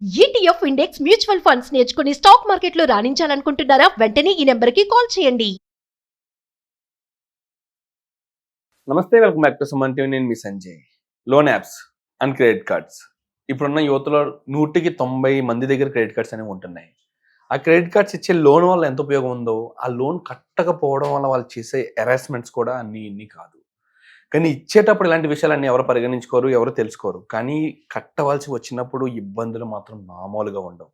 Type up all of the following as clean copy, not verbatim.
ETF index mutual funds నేర్చుకుని stock మార్కెట్లో రాణించాలనుకుంటున్నారా? వెంటనే ఈ నెంబర్కి కాల్ చేయండి. నమస్తే, welcome back to Suman TV. నేను మీ Sanjay. Loan apps and credit cards ఇప్పుడున్న యువతలో 190 మంది దగ్గర క్రెడిట్ కార్డ్స్ అనేవి ఉంటున్నాయి. ఆ క్రెడిట్ కార్డ్స్ ఇచ్చే లోన్ వల్ల ఎంత ఉపయోగం ఉందో, ఆ లోన్ కట్టకపోవడం వల్ల వాళ్ళు చేసే హెరాస్మెంట్స్ కూడా అన్నీ కాదు. కానీ ఇచ్చేటప్పుడు ఇలాంటి విషయాలన్నీ ఎవరు పరిగణించుకోరు, ఎవరు తెలుసుకోరు. కానీ కట్టవలసి వచ్చినప్పుడు ఇబ్బందులు మాత్రం మామూలుగా ఉండవు.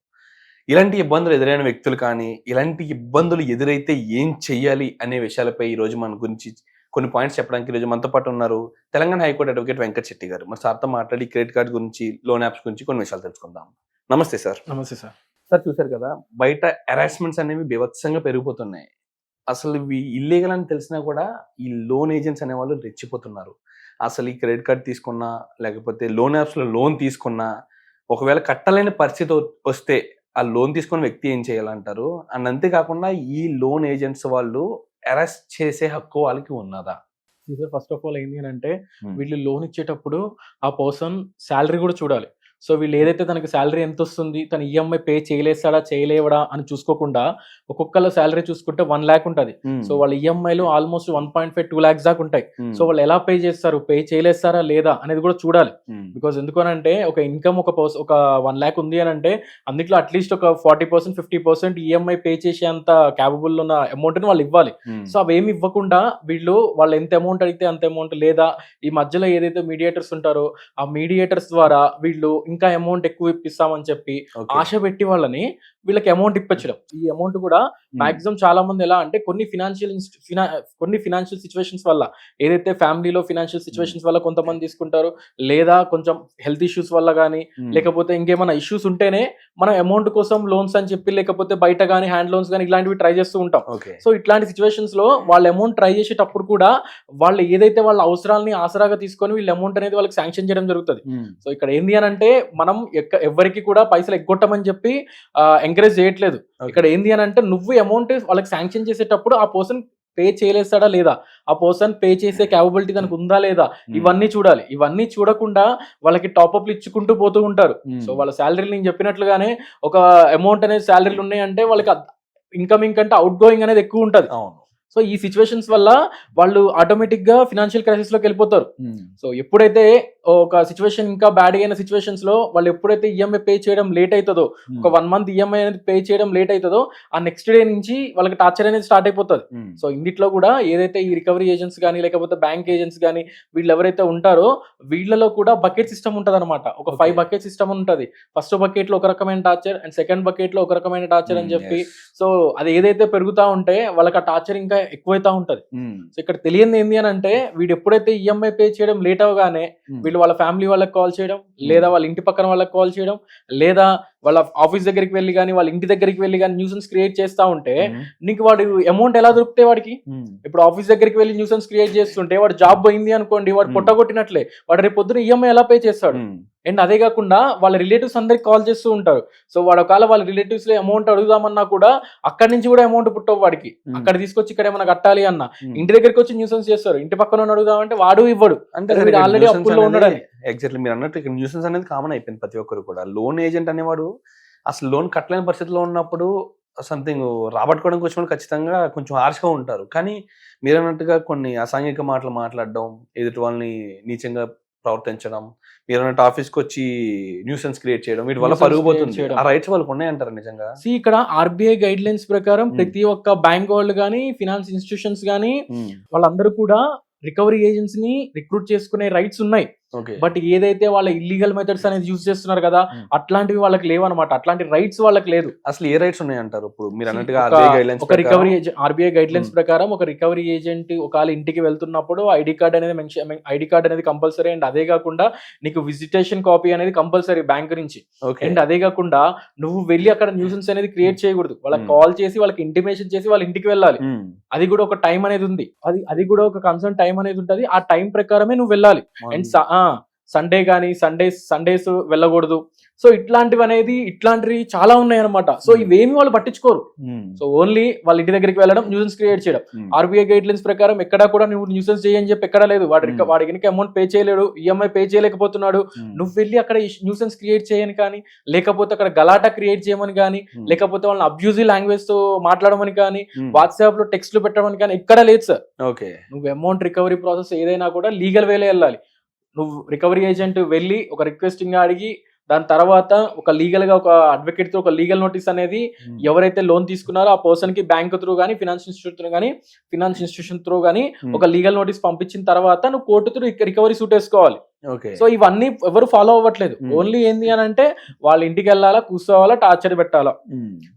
ఇలాంటి ఇబ్బందులు ఎదురైన వ్యక్తులు కానీ, ఇలాంటి ఇబ్బందులు ఎదురైతే ఏం చెయ్యాలి అనే విషయాలపై ఈరోజు మన గురించి కొన్ని పాయింట్స్ చెప్పడానికి ఈరోజు మనతో పాటు ఉన్నారు తెలంగాణ హైకోర్టు అడ్వకేట్ వెంకట్ శెట్టి గారు. మరి సార్తో మాట్లాడి క్రెడిట్ కార్డ్ గురించి, లోన్ యాప్స్ గురించి కొన్ని విషయాలు తెలుసుకుందాం. నమస్తే సార్. నమస్తే సార్. సార్, చూసారు కదా, బయట హెరాస్మెంట్స్ అనేవి బీభత్సంగా పెరిగిపోతున్నాయి. అసలు ఇవి ఇల్లీగల్ అని తెలిసినా కూడా ఈ లోన్ ఏజెంట్స్ అనేవాళ్ళు రెచ్చిపోతున్నారు. అసలు ఈ క్రెడిట్ కార్డ్ తీసుకున్నా, లేకపోతే లోన్ యాప్స్లో లోన్ తీసుకున్నా, ఒకవేళ కట్టలేని పరిస్థితి వస్తే ఆ లోన్ తీసుకున్న వ్యక్తి ఏం చేయాలంటారు? అండ్ అంతేకాకుండా ఈ లోన్ ఏజెంట్స్ వాళ్ళు అరెస్ట్ చేసే హక్కు వాళ్ళకి ఉన్నదా? ఫస్ట్ ఆఫ్ ఆల్ ఏంటి అంటే, వీళ్ళు లోన్ ఇచ్చేటప్పుడు ఆ పర్సన్ శాలరీ కూడా చూడాలి. సో వీళ్ళు ఏదైతే తనకి శాలరీ ఎంత వస్తుంది, తన ఈఎంఐ పే చేయలేస్తాడా చేయలేవడా అని చూసుకోకుండా, ఒక్కొక్కళ్ళ శాలరీ చూసుకుంటే 1 lakh ఉంటుంది. సో వాళ్ళ ఈఎంఐలు ఆల్మోస్ట్ 1.5-2 lakhs దాకా ఉంటాయి. సో వాళ్ళు ఎలా పే చేస్తారు, పే చేయలేస్తారా లేదా అనేది కూడా చూడాలి. బికాస్ ఎందుకనంటే, ఒక ఇన్కమ్ ఒక 1 lakh ఉంది అని అంటే, అందులో అట్లీస్ట్ ఒక 40% 50% ఈఎంఐ పే చేసేంత క్యాపబుల్ ఉన్న అమౌంట్ ని వాళ్ళు ఇవ్వాలి. సో అవేమి ఇవ్వకుండా వీళ్ళు వాళ్ళు ఎంత అమౌంట్ అడిగితే అంత అమౌంట్, లేదా ఈ మధ్యలో ఏదైతే మీడియేటర్స్ ఉంటారో ఆ మీడియేటర్స్ ద్వారా వీళ్ళు ఇంకా అమౌంట్ ఎక్కువ ఇప్పిస్తామని చెప్పి ఆశ పెట్టి వాళ్ళని వీళ్ళకి అమౌంట్ ఇప్పించడం. ఈ అమౌంట్ కూడా మాక్సిమం చాలా మంది ఎలా అంటే, కొన్ని ఫినాన్షియల్ సిచ్యువేషన్స్ వల్ల, ఏదైతే ఫ్యామిలీలో ఫినాన్షియల్ సిచ్యువేషన్స్ వల్ల కొంతమంది తీసుకుంటారు, లేదా కొంచెం హెల్త్ ఇష్యూస్ వల్ల కానీ, లేకపోతే ఇంకేమైనా ఇష్యూస్ ఉంటేనే మనం అమౌంట్ కోసం లోన్స్ అని చెప్పి, లేకపోతే బయట కానీ హ్యాండ్ లోన్స్ కానీ ఇలాంటివి ట్రై చేస్తూ ఉంటాం. సో ఇట్లాంటి సిచ్యువేషన్స్ లో వాళ్ళ అమౌంట్ ట్రై చేసేటప్పుడు కూడా వాళ్ళు ఏదైతే వాళ్ళ అవసరాలని ఆసరాగా తీసుకొని వీళ్ళ అమౌంట్ అనేది వాళ్ళకి శాంక్షన్ చేయడం జరుగుతుంది. సో ఇక్కడ ఏంది అని అంటే, మనం ఎవరికి కూడా పైసలు ఎగ్గొట్టమని చెప్పి ఎంకరేజ్ చేయట్లేదు. ఇక్కడ ఏంది అని అంటే, నువ్వు అమౌంట్ వాళ్ళకి శాంక్షన్ చేసేటప్పుడు ఆ పర్సన్ పే చేయలేస్తాడా లేదా, ఆ పర్సన్ పే చేసే క్యాపబిలిటీ దానికి ఉందా లేదా, ఇవన్నీ చూడాలి. ఇవన్నీ చూడకుండా వాళ్ళకి టాప్అప్లు ఇచ్చుకుంటూ పోతూ ఉంటారు. సో వాళ్ళ శాలరీలు నేను చెప్పినట్లుగానే ఒక అమౌంట్ అనేది శాలరీలు ఉన్నాయంటే వాళ్ళకి ఇన్కమింగ్ కంటే అవుట్ గోయింగ్ అనేది ఎక్కువ ఉంటుంది. సో ఈ సిచ్యువేషన్స్ వల్ల వాళ్ళు ఆటోమేటిక్ గా ఫినాన్షియల్ క్రైసిస్ లోకి వెళ్ళిపోతారు. సో ఎప్పుడైతే ఒక సిచ్యువేషన్ ఇంకా బ్యాడ్ అయిన సిచ్యువేషన్స్ లో వాళ్ళు ఎప్పుడైతే ఈఎంఐ పే చేయడం లేట్ అవుతుందో, ఒక 1 month ఈఎంఐ అనేది పే చేయడం లేట్ అవుతుందో, ఆ నెక్స్ట్ డే నుంచి వాళ్ళకి టార్చర్ అనేది స్టార్ట్ అయిపోతుంది. సో ఇందులో కూడా ఏదైతే ఈ రికవరీ ఏజెంట్స్ కానీ, లేకపోతే బ్యాంక్ ఏజెంట్స్ కానీ, వీళ్ళు ఎవరైతే ఉంటారో వీళ్ళలో కూడా బకెట్ సిస్టమ్ ఉంటుంది అనమాట. ఒక 5 bucket సిస్టమ్ ఉంటుంది. ఫస్ట్ బకెట్ లో ఒక రకమైన టార్చర్, అండ్ సెకండ్ బకెట్ లో ఒక రకమైన టార్చర్ అని చెప్పి, సో అది ఏదైతే పెరుగుతా ఉంటే వాళ్ళకి ఆ టార్చర్ ఇంకా ఎక్కువైతా ఉంటది. సో ఇక్కడ తెలియంది ఏంటి అని అంటే, వీడు ఎప్పుడైతే ఈఎంఐ పే చేయడం లేట్ అవగానే వీళ్ళు వాళ్ళ ఫ్యామిలీ వాళ్ళకి కాల్ చేయడం, లేదా వాళ్ళ ఇంటి పక్కన వాళ్ళకి కాల్ చేయడం, లేదా వాళ్ళ ఆఫీస్ దగ్గరికి వెళ్ళి కానీ, వాళ్ళ ఇంటి దగ్గరికి వెళ్ళి కానీ న్యూసెన్స్ క్రియేట్ చేస్తా ఉంటే, నీకు వాడు అమౌంట్ ఎలా దొరికితే వాడికి? ఇప్పుడు ఆఫీస్ దగ్గరికి వెళ్ళి న్యూసెన్స్ క్రియేట్ చేస్తుంటే వాడు జాబ్ పోయింది అనుకోండి, వాడు పొట్టగొట్టినట్లే. వాడు రేపు పొద్దున ఈఎంఐ ఎలా పే చేస్తాడు? అండ్ అదే కాకుండా వాళ్ళ రిలేటివ్స్ అందరికి కాల్ చేస్తూ ఉంటారు. సో వాడు ఒకవేళ వాళ్ళ రిలేటివ్స్ లో అమౌంట్ అడుగుదామన్నా కూడా అక్కడి నుంచి కూడా అమౌంట్ పుట్టవు వాడికి. అక్కడ తీసుకొచ్చి ఇక్కడ ఏమైనా కట్టాలి అన్న ఇంటి దగ్గరికి వచ్చి న్యూసెన్స్ చేస్తారు. ఇంటి పక్కన అడుగుదామంటే వాడు ఇవ్వడు, అంటే ఆల్రెడీ అప్పుల్లో ఉన్నాడని. ఎగ్జాక్ట్లీ మీరు అన్నట్టు ఇక్కడ న్యూసెన్స్ అనేది కామన్ అయిపోయింది ప్రతి ఒక్కరు కూడా. లోన్ ఏజెంట్ అనేవాడు అసలు లోన్ కట్టలేని పరిస్థితిలో ఉన్నప్పుడు సంథింగ్ రాబట్టుకోవడానికి వచ్చినప్పుడు ఖచ్చితంగా కొంచెం హార్ష్గా ఉంటారు. కానీ మీరు అన్నట్టుగా కొన్ని అసాంఘిక మాటలు మాట్లాడడం, ఎదుటి వాళ్ళని నీచంగా ప్రవర్తించడం, మీరు అన్నట్టు ఆఫీస్కి వచ్చి న్యూసెన్స్ క్రియేట్ చేయడం, వీటి వల్ల పరుగుపోతుంది. ఆ రైట్స్ వాళ్ళకి ఉన్నాయంటారు నిజంగా? ఇక్కడ ఆర్బీఐ గైడ్ లైన్స్ ప్రకారం ప్రతి ఒక్క బ్యాంక్ వాళ్ళు కానీ, ఫినాన్స్ ఇన్స్టిట్యూషన్స్ కానీ, వాళ్ళందరూ కూడా రికవరీ ఏజెంట్స్ ని రిక్రూట్ చేసుకునే రైట్స్ ఉన్నాయి. బట్ ఏదైతే వాళ్ళ ఇల్లీగల్ మెథడ్స్ అనేది యూజ్ చేస్తున్నారు కదా, అట్లాంటివి వాళ్ళకి లేవన్నమాట. అట్లాంటి రైట్స్ వాళ్ళకి లేదు. అసలు ఏ రైట్స్ ఉన్నాయంటారు? ఇప్పుడు మీరు అన్నట్టుగా ఆర్బీఐ గైడ్ లైన్స్ ప్రకారం ఒక రికవరీ ఏజెంట్ ఒకవేళ ఇంటికి వెళ్తున్నప్పుడు ఐడి కార్డ్ అనేది కంపల్సరీ. అండ్ అదే కాకుండా నీకు విజిటేషన్ కాపీ అనేది కంపల్సరీ బ్యాంక్ నుంచి. అండ్ అదే కాకుండా నువ్వు వెళ్ళి అక్కడ న్యూసెన్స్ అనేది క్రియేట్ చేయకూడదు. వాళ్ళకి కాల్ చేసి వాళ్ళకి ఇంటిమేషన్ చేసి వాళ్ళ ఇంటికి వెళ్ళాలి. అది కూడా ఒక టైం అనేది ఉంది. అది కూడా ఒక కన్సర్న్ టైం అనేది ఉంటుంది. ఆ టైం ప్రకారమే నువ్వు వెళ్ళాలి. అండ్ సండే కానీ సండేస్ వెళ్ళకూడదు. సో ఇట్లాంటివి చాలా ఉన్నాయి అనమాట. సో ఇవేమి వాళ్ళు పట్టించుకోరు. సో ఓన్లీ వాళ్ళ ఇంటి దగ్గరికి వెళ్ళడం, న్యూసెన్స్ క్రియేట్ చేయడం. ఆర్బీఐ గైడ్ లైన్స్ ప్రకారం ఎక్కడా కూడా నువ్వు న్యూసెన్స్ చేయని చెప్పి ఎక్కడా లేదు. వాడి కనుక అమౌంట్ పే చేయలేడు, ఈఎంఐ పే చేయలేకపోతున్నాడు, నువ్వు వెళ్ళి అక్కడ న్యూసెన్స్ క్రియేట్ చేయని కానీ, లేకపోతే అక్కడ గలాటా క్రియేట్ చేయమని కానీ, లేకపోతే వాళ్ళని అబ్యూజివ్ లాంగ్వేజ్ తో మాట్లాడమని కానీ, వాట్సాప్ లో టెక్స్ట్లు పెట్టమని కానీ ఎక్కడా లేదు సార్. ఓకే, నువ్వు అమౌంట్ రికవరీ ప్రాసెస్ ఏదైనా కూడా లీగల్ వేలో వెళ్ళాలి. నువ్వు రికవరీ ఏజెంట్ వెళ్ళి ఒక రిక్వెస్టింగ్ అడిగి, దాని తర్వాత ఒక లీగల్ గా ఒక అడ్వకేట్ తో ఒక లీగల్ నోటీస్ అనేది ఎవరైతే లోన్ తీసుకున్నారో ఆ పర్సన్ కి బ్యాంక్ త్రూ కానీ ఫినాన్స్ ఇన్స్టిట్యూషన్ త్రూ కానీ ఒక లీగల్ నోటీస్ పంపించిన తర్వాత నువ్వు కోర్టు త్రూ రికవరీ సూట్ వేసుకోవాలి. సో ఇవన్నీ ఎవరు ఫాలో అవ్వట్లేదు. ఓన్లీ ఏంది అని అంటే వాళ్ళ ఇంటికి వెళ్ళాలా, కూర్చోవాలా, టార్చర్ పెట్టాలా.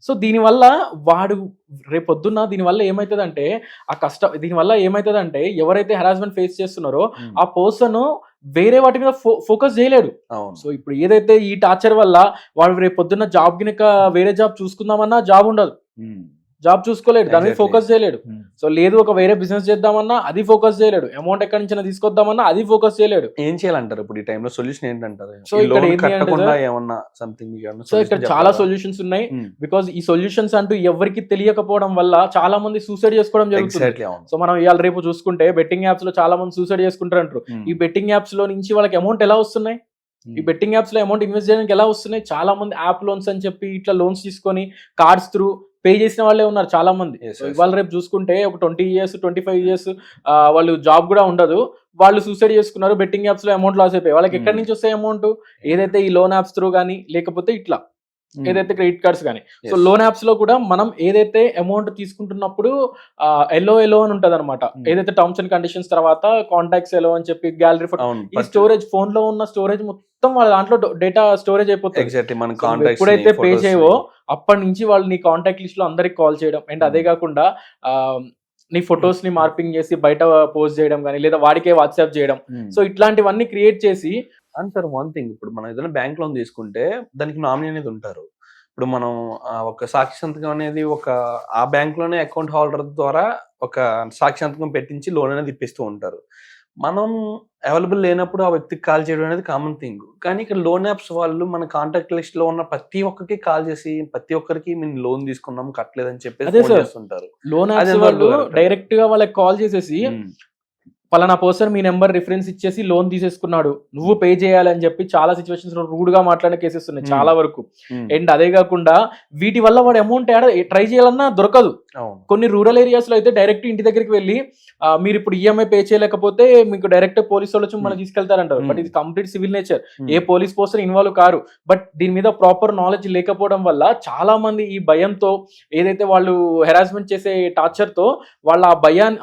సో దీనివల్ల వాడు రేపొద్దున్న దీనివల్ల ఏమైతుందంటే ఎవరైతే హెరాస్మెంట్ ఫేస్ చేస్తున్నారో ఆ పర్సన్ వేరే వాటి మీద ఫోకస్ చేయలేడు. సో ఇప్పుడు ఏదైతే ఈ టార్చర్ వల్ల వాడు రేపు పొద్దున్న జాబ్ గినక వేరే జాబ్ చూసుకుందామన్నా జాబ్ ఉండదు, జాబ్ చూసుకోలేడు, దాని మీద ఫోకస్ చేయలేడు. సో లేదు ఒక వేరే బిజినెస్ చేద్దామన్నా అది ఫోకస్ చేయలేడు, అమౌంట్ ఎక్కడి నుంచి తీసుకొద్దామన్నా అది ఫోకస్ చేయలేడు. ఏం చేయాలంటారు ఇప్పుడు ఈ టైంలో? సొల్యూషన్ ఏంటంటారు? సో ఇక్కడ చాలా సొల్యూషన్స్ ఉన్నాయి. బికాస్ ఈ సొల్యూషన్స్ అంటూ ఎవరికి తెలియకపోవడం వల్ల చాలా మంది సూసైడ్ చేసుకోవడం జరుగుతుంది. సో మనం ఇవాళ రేపు చూసుకుంటే బెట్టింగ్ యాప్స్ లో చాలా మంది సూసైడ్ చేసుకుంటారు అంటారు. ఈ బెట్టింగ్ యాప్స్ లో నుంచి వాళ్ళకి అమౌంట్ ఎలా వస్తున్నాయి? ఈ బెట్టింగ్ యాప్స్ లో అమౌంట్ ఇన్వెస్ట్ చేయడానికి ఎలా వస్తున్నాయి? చాలా మంది యాప్ లోన్స్ అని చెప్పి ఇట్లా లోన్స్ తీసుకొని కార్డ్స్ త్రూ పే చేసిన వాళ్ళే ఉన్నారు చాలా మంది. ఇవాళ రేపు చూసుకుంటే ఒక 20 years 25 years వాళ్ళు జాబ్ కూడా ఉండదు, వాళ్ళు సూసైడ్ చేసుకున్నారు, బెట్టింగ్ యాప్స్ లో అమౌంట్ లాస్ అయిపోయి. వాళ్ళకి ఎక్కడి నుంచి వస్తాయి అమౌంట్? ఏదైతే ఈ లోన్ యాప్స్ త్రూ కానీ లేకపోతే ఇట్లా ఏదైతే క్రెడిట్ కార్డ్స్ కానీ. సో లోన్ యాప్స్ లో కూడా మనం ఏదైతే అమౌంట్ తీసుకుంటున్నప్పుడు ఎలో అని ఉంటది అనమాట. ఏదైతే టర్మ్స్ అండ్ కండిషన్స్ తర్వాత కాంటాక్ట్స్ ఎలో అని చెప్పి గ్యాలరీ ఫోటో, ఈ స్టోరేజ్ ఫోన్ లో ఉన్న స్టోరేజ్ మొత్తం వాళ్ళ దాంట్లో డేటా స్టోరేజ్ అయిపోతుంది. ఎప్పుడైతే పే చేయవో అప్పటి నుంచి వాళ్ళు నీ కాంటాక్ట్ లిస్ట్ లో అందరికి కాల్ చేయడం, అండ్ అదే కాకుండా నీ ఫొటోస్ ని మార్పింగ్ చేసి బయట పోస్ట్ చేయడం కానీ, లేదా వాడికే వాట్సాప్ చేయడం. సో ఇట్లాంటివన్నీ క్రియేట్ చేసి అండ్ సార్ వన్ థింగ్, ఇప్పుడు మనం ఏదైనా బ్యాంక్ లోన్ తీసుకుంటే దానికి నామినీ అనేది ఉంటారు. ఇప్పుడు మనం ఒక సాక్షి సంతకం అనేది ఆ బ్యాంక్ లోనే అకౌంట్ హోల్డర్ ద్వారా ఒక సాక్షి సంతకం పెట్టించి లోన్ అనేది ఇప్పిస్తూ ఉంటారు. మనం అవైలబుల్ లేనప్పుడు ఆ వ్యక్తికి కాల్ చేయడం అనేది కామన్ థింగ్. కానీ ఇక్కడ లోన్ యాప్స్ వాళ్ళు మన కాంటాక్ట్ లిస్ట్ లో ఉన్న ప్రతి ఒక్కరికి కాల్ చేసి ప్రతి ఒక్కరికి మేము లోన్ తీసుకున్నాం కట్టలేదని చెప్పేసి చేస్తుంటారు. లోన్ యాప్స్ వాళ్ళు డైరెక్ట్ గా వాళ్ళకి కాల్ చేసేసి పలానా పర్సన్ మీ నెంబర్ రిఫరెన్స్ ఇచ్చేసి లోన్ తీసేసుకున్నాడు, నువ్వు పే చేయాలని చెప్పి చాలా సిచ్యువేషన్స్ లో రూడ్ గా మాట్లాడిన కేసెస్ ఉన్నాయి చాలా వరకు. అండ్ అదే కాకుండా వీటి వల్ల వాడు అమౌంట్ ట్రై చేయాలన్నా దొరకదు. కొన్ని రూరల్ ఏరియాస్ లో అయితే డైరెక్ట్ ఇంటి దగ్గరికి వెళ్ళి మీరు ఇప్పుడు ఈఎంఐ పే చేయలేకపోతే మీకు డైరెక్ట్ పోలీసు వాళ్ళు వచ్చి మనం తీసుకెళ్తారంటారు. బట్ ఇది complete civil nature, A police person involve car. But దీని మీద ప్రాపర్ నాలెడ్జ్ లేకపోవడం వల్ల చాలా మంది ఈ భయంతో ఏదైతే వాళ్ళు హెరాస్మెంట్ చేసే టార్చర్ తో వాళ్ళ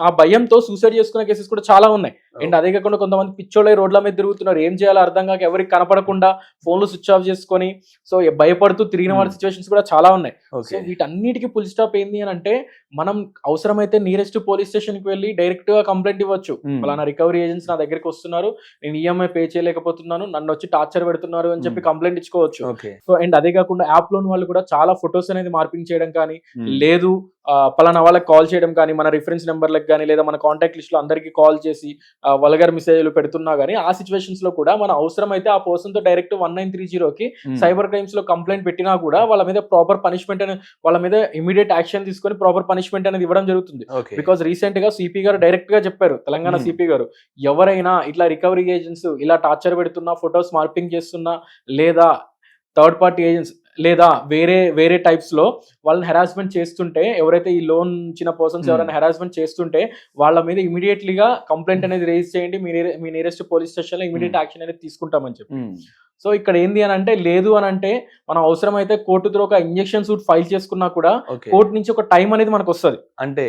ఆ భయంతో సూసైడ్ చేసుకునే కేసెస్ కూడా చాలా ఉన్నాయి. అండ్ అదే కాకుండా కొంతమంది పిచ్చోళ్ళై రోడ్ల మీద తిరుగుతున్నారు, ఏం చేయాలో అర్థం కాక ఎవరికి కనపడకుండా ఫోన్లు స్విచ్ ఆఫ్ చేసుకొని సో భయపడుతూ తిరిగిన వాడి సిచ్యువేషన్స్ కూడా చాలా ఉన్నాయి. సో వీటన్నిటికీ ఫుల్ స్టాప్ ఏంది అని అంటే మనం అవసరమైతే నియరెస్ట్ పోలీస్ స్టేషన్ కి వెళ్ళి డైరెక్ట్ గా కంప్లైంట్ ఇవ్వచ్చు. అలానా రికవరీ ఏజెంట్స్ నా దగ్గరికి వస్తున్నారు, నేను ఈఎంఐ పే చేయలేకపోతున్నాను, నన్ను వచ్చి టార్చర్ పెడుతున్నారు అని చెప్పి కంప్లైంట్ ఇచ్చుకోవచ్చు. సో అండ్ అదే కాకుండా యాప్ లోన్ వాళ్ళు కూడా చాలా ఫొటోస్ అనేది మార్పింగ్ చేయడం కానీ, లేదు పలానా వాళ్ళకి కాల్ చేయడం కానీ, మన రిఫరెన్స్ నెంబర్లకు కానీ, లేదా మన కాంటాక్ట్ లిస్ట్ లో అందరికి కాల్ చేసి వల్గర్ మెసేజ్లు పెడుతున్నా గానీ ఆ సిచ్యువేషన్స్ లో కూడా మన అవసరం అయితే ఆ పర్సన్ తో డైరెక్ట్ 1930కి సైబర్ క్రైమ్స్ లో కంప్లైంట్ పెట్టినా కూడా వాళ్ళ మీద ప్రాపర్ పనిష్మెంట్ అనేది, వాళ్ళ మీద ఇమీడియట్ యాక్షన్ తీసుకొని ప్రాపర్ పనిష్మెంట్ అనేది ఇవ్వడం జరుగుతుంది. బికాస్ రీసెంట్ గా సిపి గారు డైరెక్ట్ గా చెప్పారు, తెలంగాణ సిపి గారు, ఎవరైనా ఇట్లా రికవరీ ఏజెంట్స్ ఇలా టార్చర్ పెడుతున్నా, ఫొటోస్ మార్పింగ్ చేస్తున్నా, లేదా థర్డ్ పార్టీ ఏజెంట్స్ లేదా వేరే టైప్స్ లో వాళ్ళని హెరాస్మెంట్ చేస్తుంటే, ఎవరైతే ఈ లోన్ ఇచ్చిన పర్సన్స్ ఎవరైనా హెరాస్మెంట్ చేస్తుంటే వాళ్ళ మీద ఇమీడియట్లీగా కంప్లైంట్ అనేది రేజ్ చేయండి, మీ నియరెస్ట్ పోలీస్ స్టేషన్ లో ఇమీడియట్ యాక్షన్ అనేది తీసుకుంటామని చెప్పి. సో ఇక్కడ ఏంది అని అంటే, లేదు అని అంటే మనం అవసరమైతే కోర్టు త్రూ ఒక ఇంజెక్షన్ సూట్ ఫైల్ చేసుకున్నా కూడా కోర్టు నుంచి ఒక టైం అనేది మనకు వస్తుంది. అంటే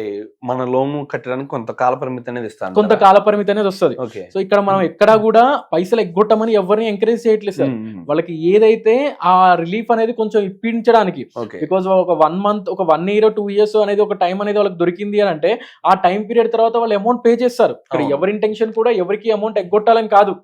మన లోన్ కట్టడానికి కొంత కాల పరిమితి అనేది ఇస్తాను, కొంత కాల పరిమితి అనేది వస్తుంది. సో ఇక్కడ మనం ఎక్కడా కూడా పైసలు ఎగ్గొట్టమని ఎవరిని ఎంకరేజ్ చేయట్లేదు సార్. వాళ్ళకి ఏదైతే ఆ రిలీఫ్ అనేది కొంచెం ఇప్పించడానికి, బికాజ్ ఒక 1 month, ఒక 1 year 2 years అనేది ఒక టైం అనేది వాళ్ళకి దొరికింది అని అంటే ఆ టైం పీరియడ్ తర్వాత వాళ్ళు అమౌంట్ పే చేస్తారు. ఇక్కడ ఎవరి ఇంటెన్షన్ కూడా ఎవరికి అమౌంట్ ఎగ్గొట్టాలని కాదు.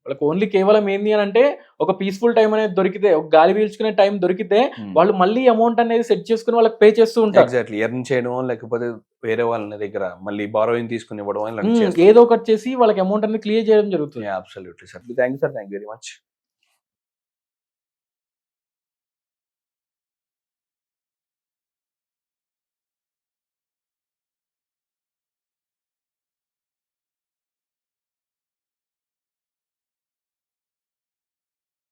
వాళ్ళకి ఓన్లీ కేవలం ఏంది అని అంటే ఒక పీస్ఫుల్ టైం అనేది దొరికితే, ఒక గాలి పీల్చుకునే టైం దొరికితే వాళ్ళు మళ్ళీ అమౌంట్ అనేది సెట్ చేసుకుని వాళ్ళకి పే చేస్తూ ఉంటారు. ఎగ్జాక్ట్లీ, ఎర్న్ చేయడం లేకపోతే వేరే వాళ్ళ దగ్గర మళ్ళీ బారోయింగ్ తీసుకుని ఇవ్వడం ఏదో ఒకటి చేసి వాళ్ళకి అమౌంట్ అనేది క్లియర్ చేయడం జరుగుతుంది. Absolutely sir. Thank you sir, thank you very much.